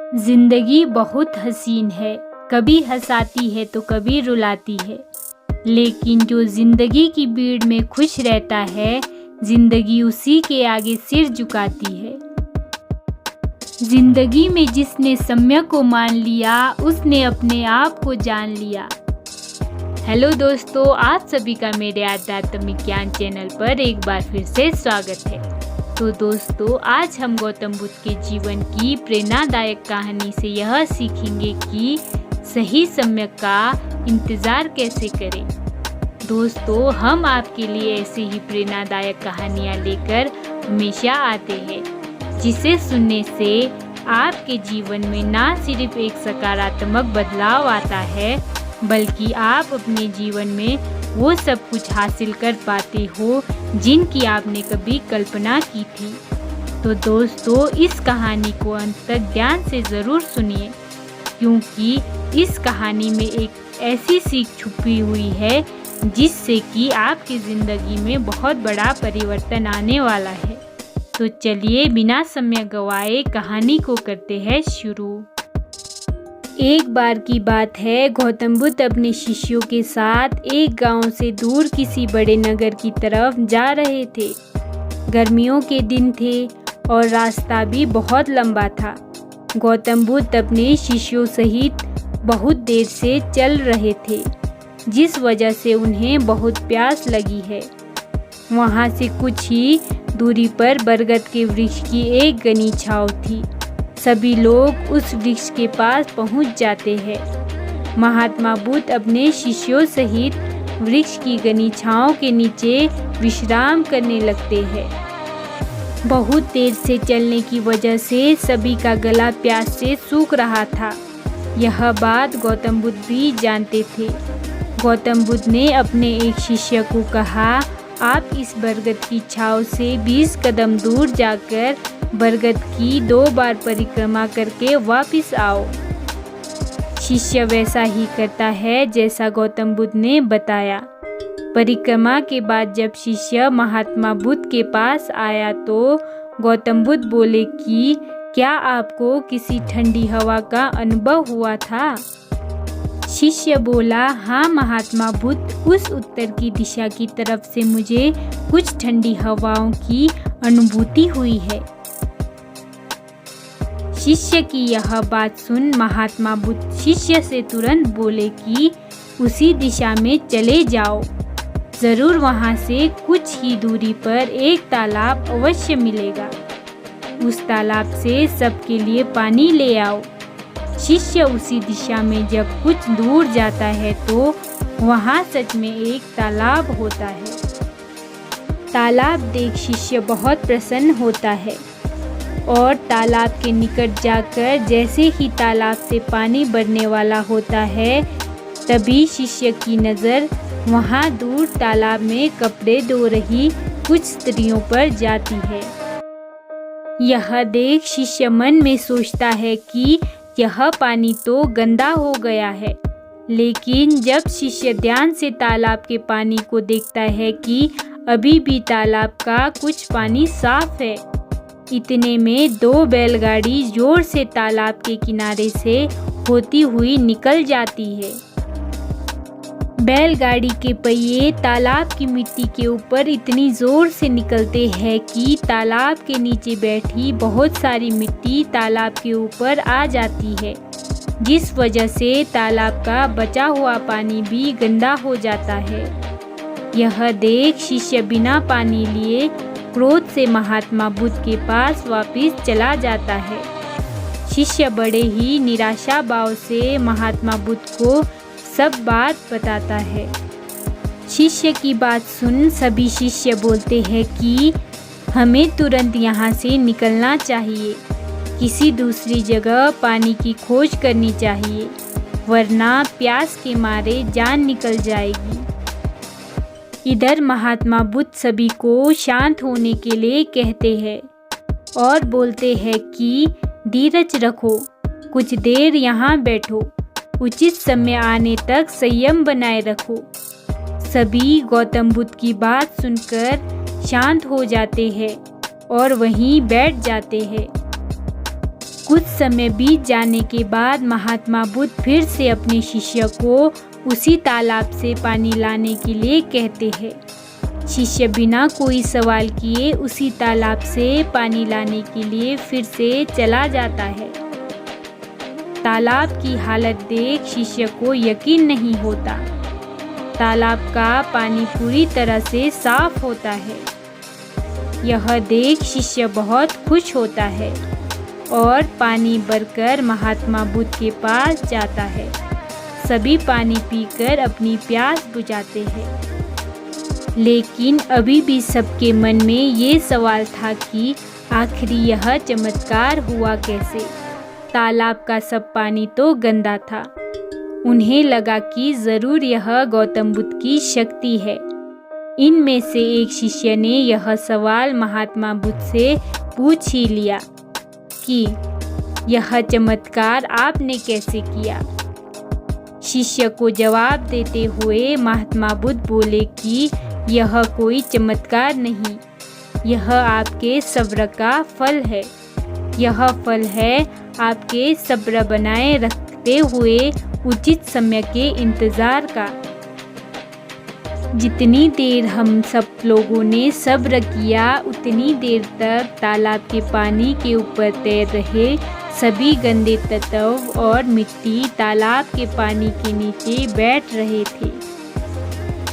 जिंदगी बहुत हसीन है, कभी हंसाती है तो कभी रुलाती है, लेकिन जो जिंदगी की भीड़ में खुश रहता है, जिंदगी उसी के आगे सिर झुकाती है। जिंदगी में जिसने सम्यक को मान लिया, उसने अपने आप को जान लिया। हेलो दोस्तों, आप सभी का मेरे आध्यात्मिक ज्ञान चैनल पर एक बार फिर से स्वागत है। तो दोस्तों, आज हम गौतम बुद्ध के जीवन की प्रेरणादायक कहानी से यह सीखेंगे कि सही समय का इंतज़ार कैसे करें। दोस्तों, हम आपके लिए ऐसे ही प्रेरणादायक कहानियाँ लेकर हमेशा आते हैं, जिसे सुनने से आपके जीवन में ना सिर्फ एक सकारात्मक बदलाव आता है, बल्कि आप अपने जीवन में वो सब कुछ हासिल कर पाते हो जिनकी आपने कभी कल्पना की थी। तो दोस्तों, इस कहानी को अंत तक ध्यान से ज़रूर सुनिए, क्योंकि इस कहानी में एक ऐसी सीख छुपी हुई है जिससे कि आपकी ज़िंदगी में बहुत बड़ा परिवर्तन आने वाला है। तो चलिए बिना समय गवाए कहानी को करते हैं शुरू। एक बार की बात है, गौतम बुद्ध अपने शिष्यों के साथ एक गांव से दूर किसी बड़े नगर की तरफ जा रहे थे। गर्मियों के दिन थे और रास्ता भी बहुत लंबा था। गौतम बुद्ध अपने शिष्यों सहित बहुत देर से चल रहे थे, जिस वजह से उन्हें बहुत प्यास लगी है। वहां से कुछ ही दूरी पर बरगद के वृक्ष की एक घनी छांव थी। सभी लोग उस वृक्ष के पास पहुंच जाते हैं। महात्मा बुद्ध अपने शिष्यों सहित वृक्ष की घनी छांव के नीचे विश्राम करने लगते हैं। बहुत देर से चलने की वजह से सभी का गला प्यास से सूख रहा था। यह बात गौतम बुद्ध भी जानते थे। गौतम बुद्ध ने अपने एक शिष्य को कहा, आप इस बरगद की छांव से 20 कदम दूर जाकर बरगद की 2 बार परिक्रमा करके वापस आओ। शिष्य वैसा ही करता है जैसा गौतम बुद्ध ने बताया। परिक्रमा के बाद जब शिष्य महात्मा बुद्ध के पास आया तो गौतम बुद्ध बोले कि क्या आपको किसी ठंडी हवा का अनुभव हुआ था? शिष्य बोला, हाँ महात्मा बुद्ध, उस उत्तर की दिशा की तरफ से मुझे कुछ ठंडी हवाओं की अनुभूति हुई है। शिष्य की यह बात सुन महात्मा बुद्ध शिष्य से तुरंत बोले कि उसी दिशा में चले जाओ, जरूर वहां से कुछ ही दूरी पर एक तालाब अवश्य मिलेगा। उस तालाब से सबके लिए पानी ले आओ। शिष्य उसी दिशा में जब कुछ दूर जाता है तो वहां सच में एक तालाब होता है। तालाब देख शिष्य बहुत प्रसन्न होता है और तालाब के निकट जाकर जैसे ही तालाब से पानी बढ़ने वाला होता है, तभी शिष्य की नज़र वहां दूर तालाब में कपड़े धो रही कुछ स्त्रियों पर जाती है। यह देख शिष्य मन में सोचता है कि यह पानी तो गंदा हो गया है, लेकिन जब शिष्य ध्यान से तालाब के पानी को देखता है कि अभी भी तालाब का कुछ पानी साफ है, इतने में 2 बैलगाड़ी जोर से तालाब के किनारे से होती हुई निकल जाती है। बैलगाड़ी के पहिए तालाब की मिट्टी के ऊपर इतनी जोर से निकलते हैं कि तालाब के नीचे बैठी बहुत सारी मिट्टी तालाब के ऊपर आ जाती है, जिस वजह से तालाब का बचा हुआ पानी भी गंदा हो जाता है। यह देख शिष्य बिना पानी लिए क्रोध से महात्मा बुद्ध के पास वापस चला जाता है। शिष्य बड़े ही निराशा भाव से महात्मा बुद्ध को सब बात बताता है। शिष्य की बात सुन सभी शिष्य बोलते हैं कि हमें तुरंत यहाँ से निकलना चाहिए, किसी दूसरी जगह पानी की खोज करनी चाहिए, वरना प्यास के मारे जान निकल जाएगी। इधर महात्मा बुद्ध सभी को शांत होने के लिए कहते हैं और बोलते हैं कि धीरज रखो, कुछ देर यहाँ बैठो, उचित समय आने तक संयम बनाए रखो। सभी गौतम बुद्ध की बात सुनकर शांत हो जाते हैं और वहीं बैठ जाते हैं। कुछ समय बीत जाने के बाद महात्मा बुद्ध फिर से अपने शिष्य को उसी तालाब से पानी लाने के लिए कहते हैं। शिष्य बिना कोई सवाल किए उसी तालाब से पानी लाने के लिए फिर से चला जाता है। तालाब की हालत देख शिष्य को यकीन नहीं होता। तालाब का पानी पूरी तरह से साफ होता है। यह देख शिष्य बहुत खुश होता है और पानी भरकर महात्मा बुद्ध के पास जाता है। सभी पानी पीकर अपनी प्यास बुझाते हैं। लेकिन अभी भी सबके मन में ये सवाल था कि आखिर यह चमत्कार हुआ कैसे। तालाब का सब पानी तो गंदा था। उन्हें लगा कि ज़रूर यह गौतम बुद्ध की शक्ति है। इनमें से एक शिष्य ने यह सवाल महात्मा बुद्ध से पूछ ही लिया कि यह चमत्कार आपने कैसे किया। शिष्य को जवाब देते हुए महात्मा बुद्ध बोले कि यह कोई चमत्कार नहीं, यह आपके सब्र का फल है। यह फल है आपके सब्र बनाए रखते हुए उचित समय के इंतज़ार का। जितनी देर हम सब लोगों ने सब्र किया उतनी देर तक तालाब के पानी के ऊपर तैर रहे सभी गंदे तत्व और मिट्टी तालाब के पानी के नीचे बैठ रहे थे।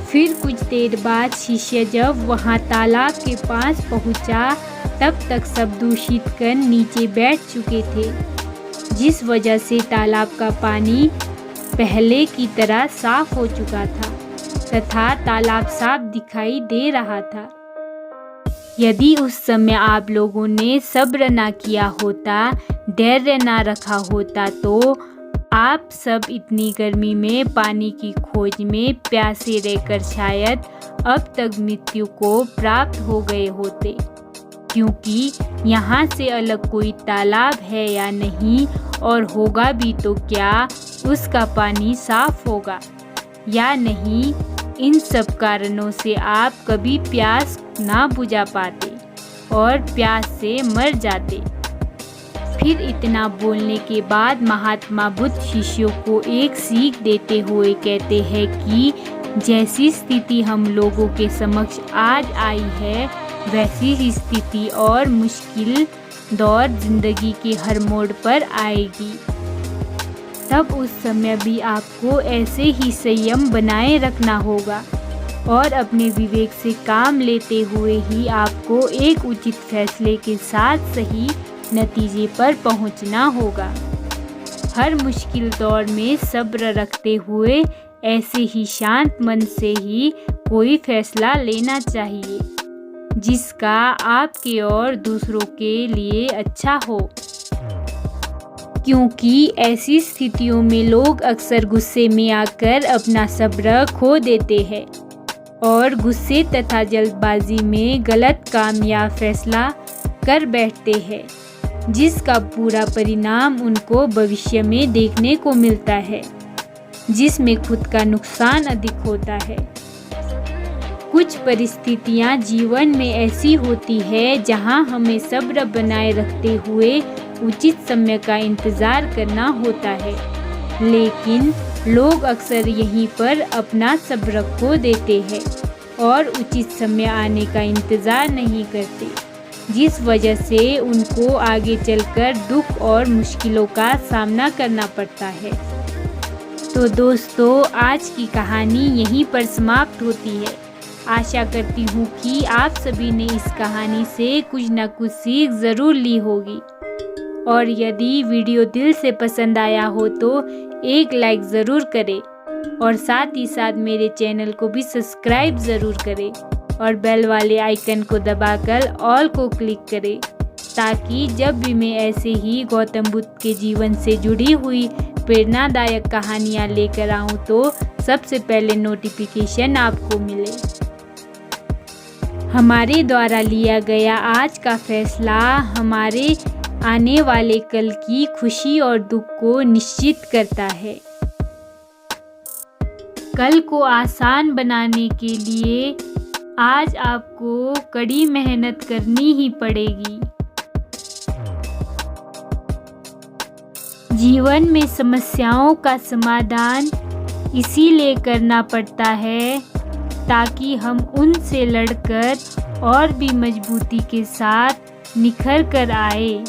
फिर कुछ देर बाद शिष्य जब वहां तालाब के पास पहुंचा तब तक सब दूषित कण नीचे बैठ चुके थे, जिस वजह से तालाब का पानी पहले की तरह साफ हो चुका था तथा तालाब साफ दिखाई दे रहा था। यदि उस समय आप लोगों ने सब्र ना किया होता, धैर्य ना रखा होता तो आप सब इतनी गर्मी में पानी की खोज में प्यासे रहकर शायद अब तक मृत्यु को प्राप्त हो गए होते। क्योंकि यहाँ से अलग कोई तालाब है या नहीं, और होगा भी तो क्या उसका पानी साफ होगा या नहीं, इन सब कारणों से आप कभी प्यास ना बुझा पाते और प्यास से मर जाते। फिर इतना बोलने के बाद महात्मा बुद्ध शिष्यों को एक सीख देते हुए कहते हैं कि जैसी स्थिति हम लोगों के समक्ष आज आई है वैसी ही स्थिति और मुश्किल दौर जिंदगी के हर मोड़ पर आएगी। तब उस समय भी आपको ऐसे ही संयम बनाए रखना होगा और अपने विवेक से काम लेते हुए ही आपको एक उचित फैसले के साथ सही नतीजे पर पहुंचना होगा। हर मुश्किल दौर में सब्र रखते हुए ऐसे ही शांत मन से ही कोई फैसला लेना चाहिए जिसका आपके और दूसरों के लिए अच्छा हो। क्योंकि ऐसी स्थितियों में लोग अक्सर गुस्से में आकर अपना सब्र खो देते हैं और गुस्से तथा जल्दबाजी में गलत काम या फैसला कर बैठते हैं, जिसका पूरा परिणाम उनको भविष्य में देखने को मिलता है, जिसमें खुद का नुकसान अधिक होता है। कुछ परिस्थितियां जीवन में ऐसी होती है जहां हमें सब्र बनाए रखते हुए उचित समय का इंतज़ार करना होता है, लेकिन लोग अक्सर यहीं पर अपना सब्र खो देते हैं और उचित समय आने का इंतज़ार नहीं करते, जिस वजह से उनको आगे चलकर दुख और मुश्किलों का सामना करना पड़ता है। तो दोस्तों, आज की कहानी यहीं पर समाप्त होती है। आशा करती हूँ कि आप सभी ने इस कहानी से कुछ न कुछ सीख ज़रूर ली होगी, और यदि वीडियो दिल से पसंद आया हो तो एक लाइक ज़रूर करें और साथ ही साथ मेरे चैनल को भी सब्सक्राइब ज़रूर करें और बेल वाले आइकन को दबाकर ऑल को क्लिक करें, ताकि जब भी मैं ऐसे ही गौतम बुद्ध के जीवन से जुड़ी हुई प्रेरणादायक कहानियाँ लेकर आऊँ तो सबसे पहले नोटिफिकेशन आपको मिले। हमारे द्वारा लिया गया आज का फैसला हमारे आने वाले कल की खुशी और दुख को निश्चित करता है। कल को आसान बनाने के लिए आज आपको कड़ी मेहनत करनी ही पड़ेगी। जीवन में समस्याओं का समाधान इसीलिए करना पड़ता है ताकि हम उनसे लड़कर और भी मजबूती के साथ निखर कर आए।